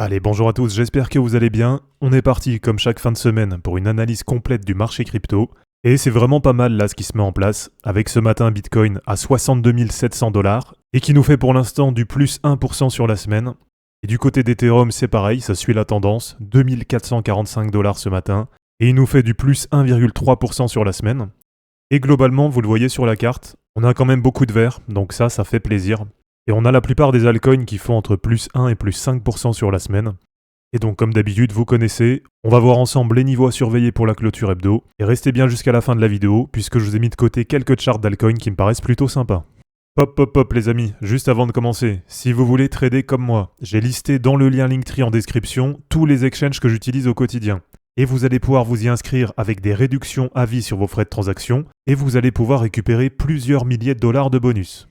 Allez, bonjour à tous, j'espère que vous allez bien. On est parti, comme chaque fin de semaine, pour une analyse complète du marché crypto. Et c'est vraiment pas mal là ce qui se met en place, avec ce matin Bitcoin à 62 700 dollars, et qui nous fait pour l'instant du plus 1% sur la semaine. Et du côté d'Ethereum, c'est pareil, ça suit la tendance, 2445 dollars ce matin, et il nous fait du plus 1,3% sur la semaine. Et globalement, vous le voyez sur la carte, on a quand même beaucoup de vert, donc ça fait plaisir. Et on a la plupart des altcoins qui font entre plus 1 et plus 5% sur la semaine. Et donc comme d'habitude, vous connaissez, on va voir ensemble les niveaux à surveiller pour la clôture hebdo. Et restez bien jusqu'à la fin de la vidéo, puisque je vous ai mis de côté quelques charts d'altcoins qui me paraissent plutôt sympas. Pop les amis, juste avant de commencer, si vous voulez trader comme moi, j'ai listé dans le lien Linktree en description tous les exchanges que j'utilise au quotidien. Et vous allez pouvoir vous y inscrire avec des réductions à vie sur vos frais de transaction, et vous allez pouvoir récupérer plusieurs milliers de dollars de bonus.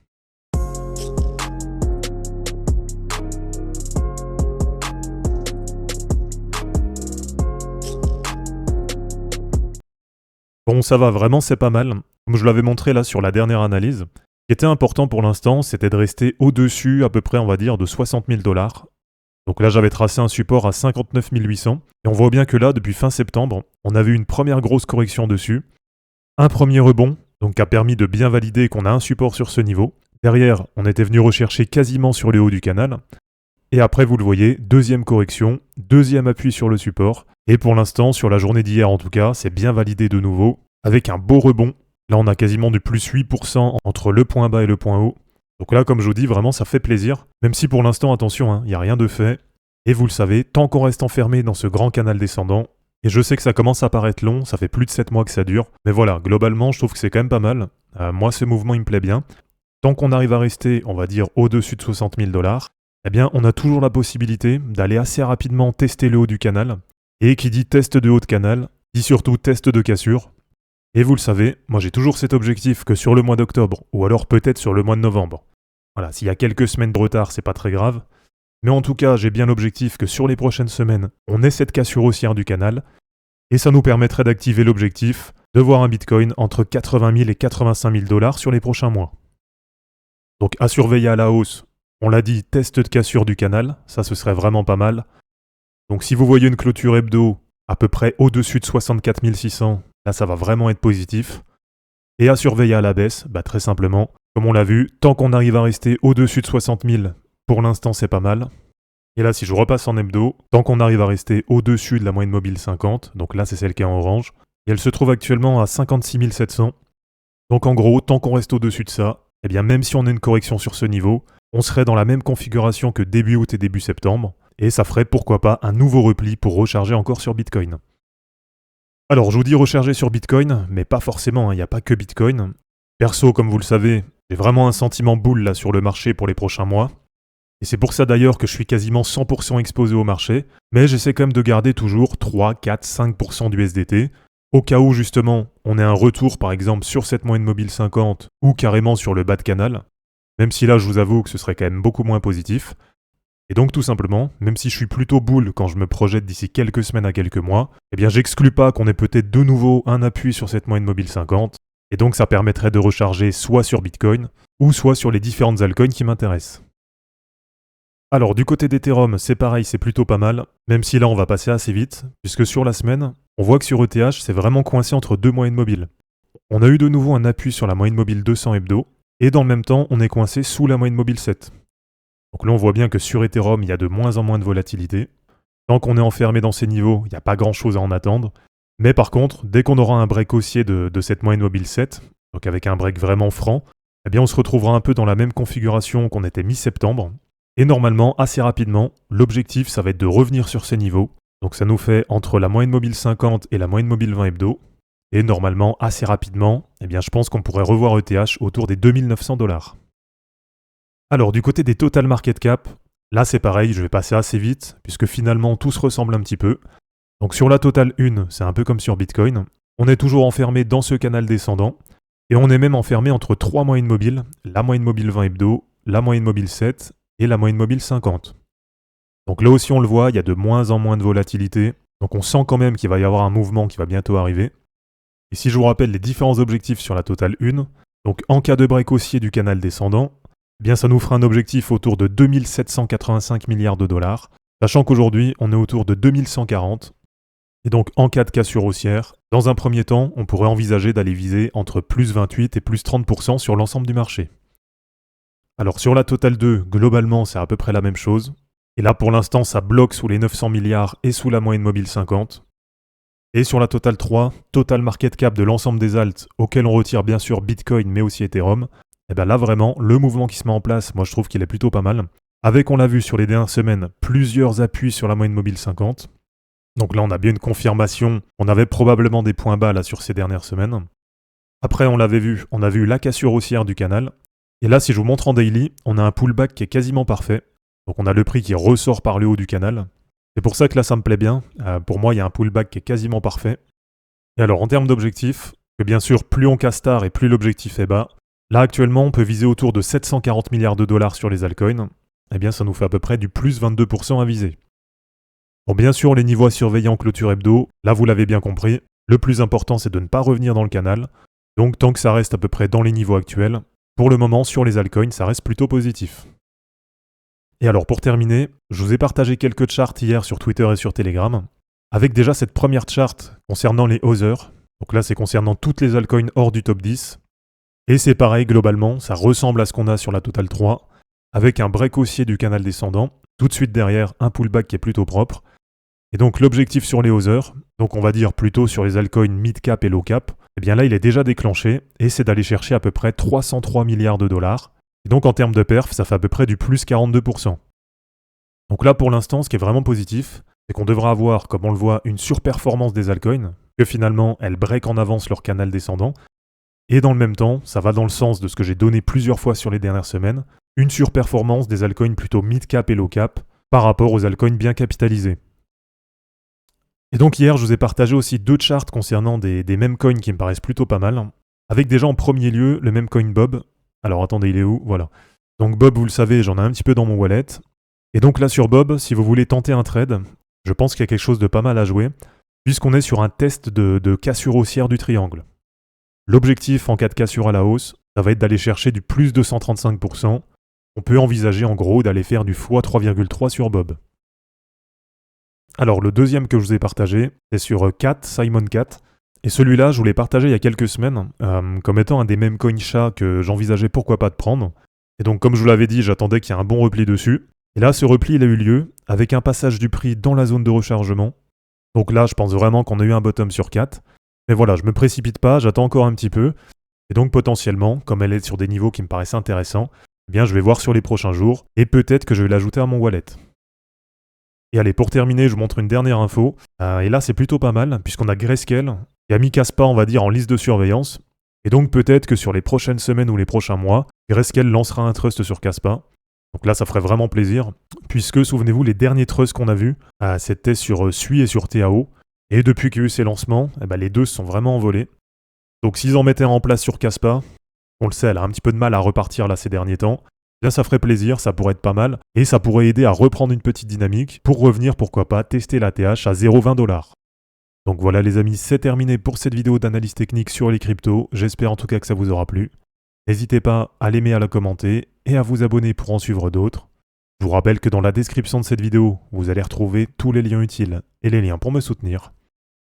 Bon, ça va, vraiment, c'est pas mal. Comme je l'avais montré là sur la dernière analyse, ce qui était important pour l'instant, c'était de rester au-dessus, à peu près, on va dire, de 60 000 dollars. Donc là, j'avais tracé un support à 59 800. Et on voit bien que là, depuis fin septembre, on avait eu une première grosse correction dessus. Un premier rebond, donc qui a permis de bien valider qu'on a un support sur ce niveau. Derrière, on était venu rechercher quasiment sur le haut du canal. Et après, vous le voyez, deuxième correction, deuxième appui sur le support. Et pour l'instant, sur la journée d'hier en tout cas, c'est bien validé de nouveau, avec un beau rebond. Là, on a quasiment du plus 8% entre le point bas et le point haut. Donc là, comme je vous dis, vraiment, ça fait plaisir. Même si pour l'instant, attention, il n'y a rien de fait. Et vous le savez, tant qu'on reste enfermé dans ce grand canal descendant, et je sais que ça commence à paraître long, ça fait plus de 7 mois que ça dure, mais voilà, globalement, je trouve que c'est quand même pas mal. Moi, ce mouvement, il me plaît bien. Tant qu'on arrive à rester, on va dire, au-dessus de 60 000 dollars, eh bien, on a toujours la possibilité d'aller assez rapidement tester le haut du canal. Et qui dit test de haut de canal, dit surtout test de cassure. Et vous le savez, moi j'ai toujours cet objectif que sur le mois d'octobre, ou alors peut-être sur le mois de novembre. Voilà, s'il y a quelques semaines de retard, c'est pas très grave. Mais en tout cas, j'ai bien l'objectif que sur les prochaines semaines, on ait cette cassure haussière du canal. Et ça nous permettrait d'activer l'objectif de voir un Bitcoin entre 80 000 et 85 000 dollars sur les prochains mois. Donc à surveiller à la hausse, on l'a dit, test de cassure du canal, ça ce serait vraiment pas mal. Donc si vous voyez une clôture hebdo à peu près au-dessus de 64 600, là ça va vraiment être positif. Et à surveiller à la baisse, très simplement, comme on l'a vu, tant qu'on arrive à rester au-dessus de 60 000, pour l'instant c'est pas mal. Et là si je repasse en hebdo, tant qu'on arrive à rester au-dessus de la moyenne mobile 50, donc là c'est celle qui est en orange, et elle se trouve actuellement à 56 700. Donc en gros, tant qu'on reste au-dessus de ça, eh bien même si on a une correction sur ce niveau, on serait dans la même configuration que début août et début septembre, et ça ferait pourquoi pas un nouveau repli pour recharger encore sur Bitcoin. Alors je vous dis recharger sur Bitcoin, mais pas forcément, il n'y a pas que Bitcoin. Perso, comme vous le savez, j'ai vraiment un sentiment boule là sur le marché pour les prochains mois. Et c'est pour ça d'ailleurs que je suis quasiment 100% exposé au marché, mais j'essaie quand même de garder toujours 3, 4, 5% du SDT, au cas où justement on ait un retour par exemple sur cette moyenne mobile 50 ou carrément sur le bas de canal, même si là je vous avoue que ce serait quand même beaucoup moins positif. Et donc tout simplement, même si je suis plutôt boule quand je me projette d'ici quelques semaines à quelques mois, eh bien j'exclus pas qu'on ait peut-être de nouveau un appui sur cette moyenne mobile 50, et donc ça permettrait de recharger soit sur Bitcoin, ou soit sur les différentes altcoins qui m'intéressent. Alors du côté d'Ethereum, c'est pareil, c'est plutôt pas mal, même si là on va passer assez vite, puisque sur la semaine, on voit que sur ETH, c'est vraiment coincé entre deux moyennes mobiles. On a eu de nouveau un appui sur la moyenne mobile 200 hebdo, et dans le même temps, on est coincé sous la moyenne mobile 7. Donc là, on voit bien que sur Ethereum, il y a de moins en moins de volatilité. Tant qu'on est enfermé dans ces niveaux, il n'y a pas grand-chose à en attendre. Mais par contre, dès qu'on aura un break haussier de cette moyenne mobile 7, donc avec un break vraiment franc, eh bien on se retrouvera un peu dans la même configuration qu'on était mi-septembre. Et normalement, assez rapidement, l'objectif, ça va être de revenir sur ces niveaux. Donc ça nous fait entre la moyenne mobile 50 et la moyenne mobile 20 hebdo. Et normalement, assez rapidement, eh bien je pense qu'on pourrait revoir ETH autour des 2900 dollars. Alors du côté des total market cap, là c'est pareil, je vais passer assez vite, puisque finalement tout se ressemble un petit peu. Donc sur la totale 1, c'est un peu comme sur Bitcoin, on est toujours enfermé dans ce canal descendant, et on est même enfermé entre trois moyennes mobiles, la moyenne mobile 20 hebdo, la moyenne mobile 7 et la moyenne mobile 50. Donc là aussi on le voit, il y a de moins en moins de volatilité, donc on sent quand même qu'il va y avoir un mouvement qui va bientôt arriver. Et si je vous rappelle les différents objectifs sur la totale 1, donc en cas de break haussier du canal descendant, eh bien ça nous fera un objectif autour de 2785 milliards de dollars. Sachant qu'aujourd'hui, on est autour de 2140. Et donc, en cas de cassure haussière, dans un premier temps, on pourrait envisager d'aller viser entre plus 28 et plus 30% sur l'ensemble du marché. Alors, sur la Total 2, globalement, c'est à peu près la même chose. Et là, pour l'instant, ça bloque sous les 900 milliards et sous la moyenne mobile 50. Et sur la Total 3, total market cap de l'ensemble des alts, auquel on retire bien sûr Bitcoin, mais aussi Ethereum, et bien là, vraiment, le mouvement qui se met en place, moi je trouve qu'il est plutôt pas mal. Avec, on l'a vu sur les dernières semaines, plusieurs appuis sur la moyenne mobile 50. Donc là, on a bien une confirmation. On avait probablement des points bas là sur ces dernières semaines. Après, on l'avait vu, on a vu la cassure haussière du canal. Et là, si je vous montre en daily, on a un pullback qui est quasiment parfait. Donc on a le prix qui ressort par le haut du canal. C'est pour ça que là, ça me plaît bien. Pour moi, il y a un pullback qui est quasiment parfait. Et alors, en termes d'objectifs, que bien sûr, plus on casse tard et plus l'objectif est bas, là, actuellement, on peut viser autour de 740 milliards de dollars sur les altcoins. Eh bien, ça nous fait à peu près du plus 22% à viser. Bon, bien sûr, les niveaux à surveiller en clôture hebdo, là, vous l'avez bien compris, le plus important, c'est de ne pas revenir dans le canal. Donc, tant que ça reste à peu près dans les niveaux actuels, pour le moment, sur les altcoins, ça reste plutôt positif. Et alors, pour terminer, je vous ai partagé quelques charts hier sur Twitter et sur Telegram, avec déjà cette première chart concernant les Others. Donc là, c'est concernant toutes les altcoins hors du top 10. Et c'est pareil, globalement, ça ressemble à ce qu'on a sur la Total 3, avec un break haussier du canal descendant, tout de suite derrière un pullback qui est plutôt propre. Et donc l'objectif sur les Others, donc on va dire plutôt sur les altcoins mid-cap et low-cap, eh bien là il est déjà déclenché, et c'est d'aller chercher à peu près 303 milliards de dollars. Et donc en termes de perf, ça fait à peu près du plus 42%. Donc là pour l'instant, ce qui est vraiment positif, c'est qu'on devra avoir, comme on le voit, une surperformance des altcoins, que finalement elles break en avance leur canal descendant, et dans le même temps, ça va dans le sens de ce que j'ai donné plusieurs fois sur les dernières semaines, une surperformance des altcoins plutôt mid-cap et low-cap par rapport aux altcoins bien capitalisés. Et donc hier, je vous ai partagé aussi deux charts concernant des mêmes coins qui me paraissent plutôt pas mal, avec déjà en premier lieu le même coin Bob. Alors attendez, il est où? Voilà. Donc Bob, vous le savez, j'en ai un petit peu dans mon wallet. Et donc là sur Bob, si vous voulez tenter un trade, je pense qu'il y a quelque chose de pas mal à jouer, puisqu'on est sur un test de cassure haussière du triangle. L'objectif en cas de cassure à la hausse, ça va être d'aller chercher du plus 235%. On peut envisager en gros d'aller faire du x3,3 sur Bob. Alors le deuxième que je vous ai partagé, c'est sur Cat, Simon Cat. Et celui-là, je vous l'ai partagé il y a quelques semaines, comme étant un des mêmes coins chats que j'envisageais pourquoi pas de prendre. Et donc comme je vous l'avais dit, j'attendais qu'il y ait un bon repli dessus. Et là, ce repli, il a eu lieu, avec un passage du prix dans la zone de rechargement. Donc là, je pense vraiment qu'on a eu un bottom sur Cat. Mais voilà, je me précipite pas, j'attends encore un petit peu. Et donc potentiellement, comme elle est sur des niveaux qui me paraissent intéressants, eh bien je vais voir sur les prochains jours, et peut-être que je vais l'ajouter à mon wallet. Et allez, pour terminer, je vous montre une dernière info. Et là, c'est plutôt pas mal, puisqu'on a Grayscale, qui a mis Kaspa, on va dire, en liste de surveillance. Et donc peut-être que sur les prochaines semaines ou les prochains mois, Grayscale lancera un trust sur Kaspa. Donc là, ça ferait vraiment plaisir, puisque, souvenez-vous, les derniers trusts qu'on a vus, c'était sur Sui et sur TAO. Et depuis qu'il y a eu ces lancements, les deux se sont vraiment envolés. Donc s'ils en mettaient en place sur Kaspa, on le sait, elle a un petit peu de mal à repartir là ces derniers temps. Là, ça ferait plaisir, ça pourrait être pas mal, et ça pourrait aider à reprendre une petite dynamique pour revenir, pourquoi pas, tester la TH à 0,20$. Donc voilà les amis, c'est terminé pour cette vidéo d'analyse technique sur les cryptos. J'espère en tout cas que ça vous aura plu. N'hésitez pas à l'aimer, à la commenter et à vous abonner pour en suivre d'autres. Je vous rappelle que dans la description de cette vidéo, vous allez retrouver tous les liens utiles et les liens pour me soutenir.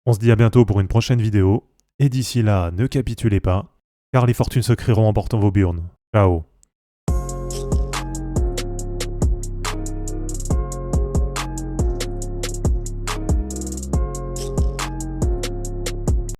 On se dit à bientôt pour une prochaine vidéo, et d'ici là, ne capitulez pas, car les fortunes se créeront en portant vos burnes. Ciao.